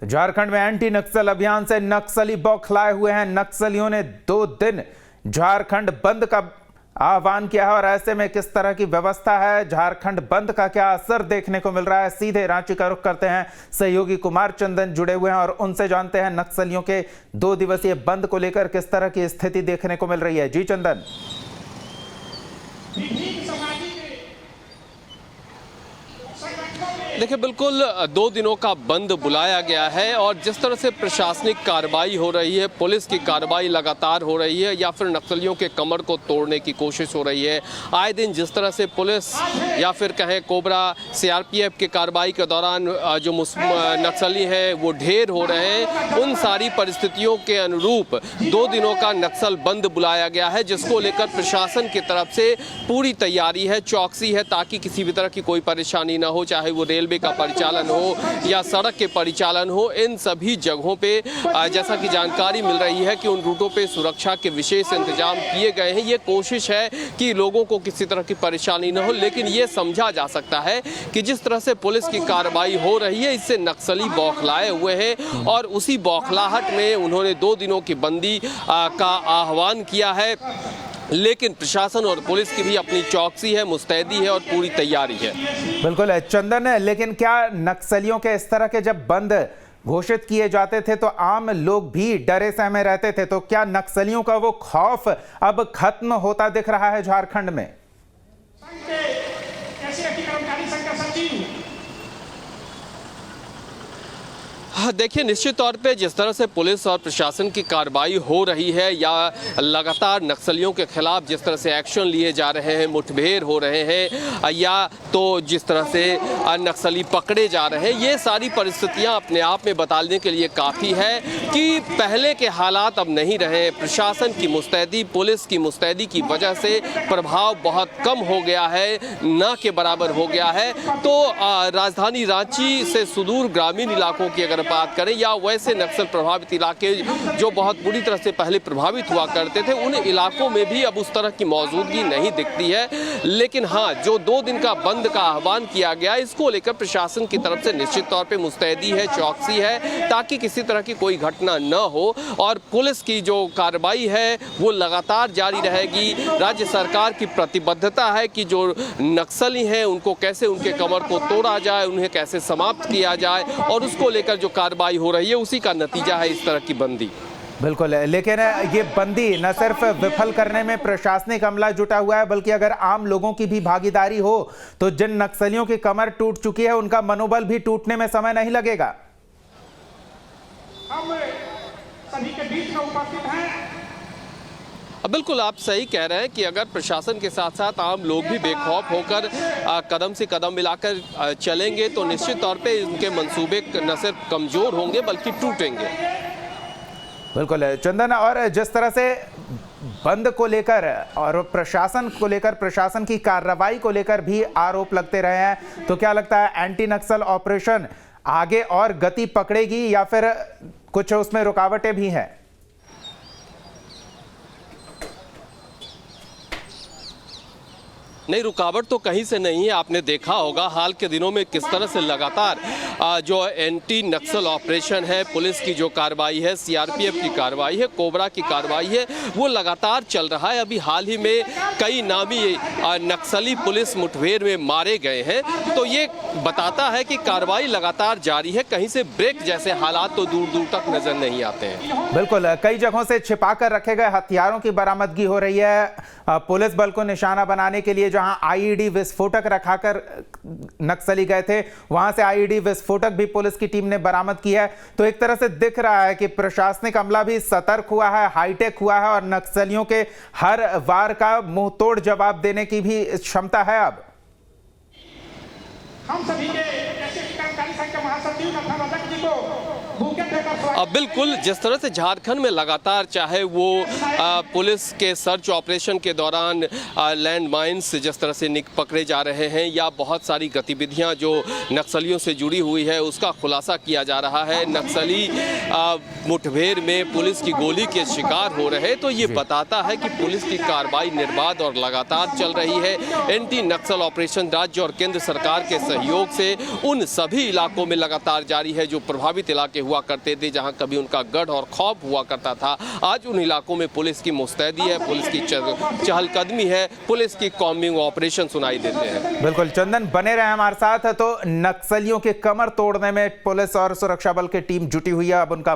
झारखंड में एंटी नक्सल अभियान से नक्सली बौखलाए हुए हैं। नक्सलियों ने 2 दिन झारखंड बंद का आह्वान किया है और ऐसे में किस तरह की व्यवस्था है, झारखंड बंद का क्या असर देखने को मिल रहा है। सीधे रांची का रुख करते हैं, सहयोगी कुमार चंदन जुड़े हुए हैं और उनसे जानते हैं नक्सलियों के 2 दिवसीय बंद को लेकर किस तरह की स्थिति देखने को मिल रही है। जी चंदन। देखिए, बिल्कुल 2 दिनों का बंद बुलाया गया है और जिस तरह से प्रशासनिक कार्रवाई हो रही है, पुलिस की कार्रवाई लगातार हो रही है या फिर नक्सलियों के कमर को तोड़ने की कोशिश हो रही है। आए दिन जिस तरह से पुलिस या फिर कहें कोबरा सीआरपीएफ की कार्रवाई के दौरान जो नक्सली हैं वो ढेर हो रहे हैं, उन सारी परिस्थितियों के अनुरूप 2 दिनों का नक्सल बंद बुलाया गया है, जिसको लेकर प्रशासन की तरफ से पूरी तैयारी है, चौकसी है, ताकि किसी भी तरह की कोई परेशानी ना हो, चाहे वो रेलवे का परिचालन हो या सड़क के परिचालन हो। इन सभी जगहों पे जैसा कि जानकारी मिल रही है कि उन रूटों पे सुरक्षा के विशेष इंतजाम किए गए हैं। ये कोशिश है कि लोगों को किसी तरह की परेशानी न हो, लेकिन ये समझा जा सकता है कि जिस तरह से पुलिस की कार्रवाई हो रही है, इससे नक्सली बौखलाए हुए हैं और उसी बौखलाहट में उन्होंने 2 दिनों की बंदी का आह्वान किया है। लेकिन प्रशासन और पुलिस की भी अपनी चौकसी है, मुस्तैदी है और पूरी तैयारी है। बिल्कुल चंदन, लेकिन क्या नक्सलियों के इस तरह के जब बंद घोषित किए जाते थे तो आम लोग भी डरे सहमे रहते थे, तो क्या नक्सलियों का वो खौफ अब खत्म होता दिख रहा है झारखंड में? हाँ, देखिए, निश्चित तौर पे जिस तरह से पुलिस और प्रशासन की कार्रवाई हो रही है या लगातार नक्सलियों के खिलाफ जिस तरह से एक्शन लिए जा रहे हैं, मुठभेड़ हो रहे हैं या तो जिस तरह से नक्सली पकड़े जा रहे हैं, ये सारी परिस्थितियां अपने आप में बताने के लिए काफ़ी है कि पहले के हालात अब नहीं रहे। प्रशासन की मुस्तैदी, पुलिस की मुस्तैदी की वजह से प्रभाव बहुत कम हो गया है, ना के बराबर हो गया है। तो राजधानी रांची से सुदूर ग्रामीण इलाकों की अगर बात करें या वैसे नक्सल प्रभावित इलाके जो बहुत बुरी तरह से पहले प्रभावित हुआ करते थे, उन इलाकों में भी अब उस तरह की मौजूदगी नहीं दिखती है। लेकिन हाँ, जो 2 दिन का बंद का आह्वान किया गया, इसको लेकर प्रशासन की तरफ से निश्चित तौर पे मुस्तैदी है, चौकसी है, ताकि किसी तरह की कोई घटना न हो और पुलिस की जो कार्रवाई है वो लगातार जारी रहेगी। राज्य सरकार की प्रतिबद्धता है कि जो नक्सली हैं उनको कैसे उनके कमर को तोड़ा जाए, उन्हें कैसे समाप्त किया जाए और उसको लेकर जो कार्रवाई हो रही है उसी का नतीजा है इस तरह की बंदी। बिल्कुल, लेकिन ये बंदी न सिर्फ विफल करने में प्रशासनिक अमला जुटा हुआ है, बल्कि अगर आम लोगों की भी भागीदारी हो तो जिन नक्सलियों की कमर टूट चुकी है उनका मनोबल भी टूटने में समय नहीं लगेगा। हम सभी के बीच में उपस्थित हैं। बिल्कुल, आप सही कह रहे हैं कि अगर प्रशासन के साथ साथ आम लोग भी बेखौफ होकर कदम से कदम मिलाकर चलेंगे तो निश्चित तौर पे इनके मंसूबे न सिर्फ कमजोर होंगे बल्कि टूटेंगे। बिल्कुल चंदन, और जिस तरह से बंद को लेकर और प्रशासन को लेकर, प्रशासन की कार्रवाई को लेकर भी आरोप लगते रहे हैं, तो क्या लगता है एंटी नक्सल ऑपरेशन आगे और गति पकड़ेगी या फिर कुछ उसमें रुकावटें भी हैं? नहीं, रुकावट तो कहीं से नहीं है। आपने देखा होगा हाल के दिनों में किस तरह से लगातार जो एंटी नक्सल ऑपरेशन है, पुलिस की जो कार्रवाई है, सीआरपीएफ की कार्रवाई है, कोबरा की कार्रवाई है, वो लगातार चल रहा है। अभी हाल ही में कई नामी नक्सली पुलिस मुठभेड़ में मारे गए हैं, तो ये बताता है कि कार्रवाई लगातार जारी है। कहीं से ब्रेक जैसे हालात तो दूर दूर तक नजर नहीं आते हैं। बिल्कुल, कई जगहों से छिपाकर रखे गए हथियारों की बरामदगी हो रही है। पुलिस बल को निशाना बनाने के लिए जहां आईईडी विस्फोटक रखाकर नक्सली गए थे, वहां से आईईडी विस्फोटक भी पुलिस की टीम ने बरामद की है। तो एक तरह से दिख रहा है कि प्रशासनिक अमला भी सतर्क हुआ है, हाईटेक हुआ है और नक्सलियों के हर वार का मुंहतोड़ जवाब देने की भी क्षमता है। हम सभी के कर्मचारी संघ के महासचिव तथा अध्यक्ष जी को बिल्कुल, जिस तरह से झारखंड में लगातार चाहे वो पुलिस के सर्च ऑपरेशन के दौरान लैंड माइन्स जिस तरह से पकड़े जा रहे हैं या बहुत सारी गतिविधियां जो नक्सलियों से जुड़ी हुई है उसका खुलासा किया जा रहा है। नक्सली मुठभेड़ में पुलिस की गोली के शिकार हो रहे, तो ये बताता है कि पुलिस की कार्रवाई निर्बाध और लगातार चल रही है। एंटी नक्सल ऑपरेशन राज्य और केंद्र सरकार के सहयोग से उन सभी इलाकों में लगातार जारी है जो प्रभावित इलाके हुआ करते थे, जहां कभी उनका गढ़ और खौफ हुआ करता था। आज उन इलाकों में पुलिस की मुस्तैदी है, पुलिस की चहलकदमी है, पुलिस की कॉम्बिंग ऑपरेशन सुनाई देते हैं। बिल्कुल चंदन, बने रहे हमारे साथ। तो नक्सलियों के कमर तोड़ने में पुलिस और सुरक्षा बल की टीम जुटी हुई है। अब उनका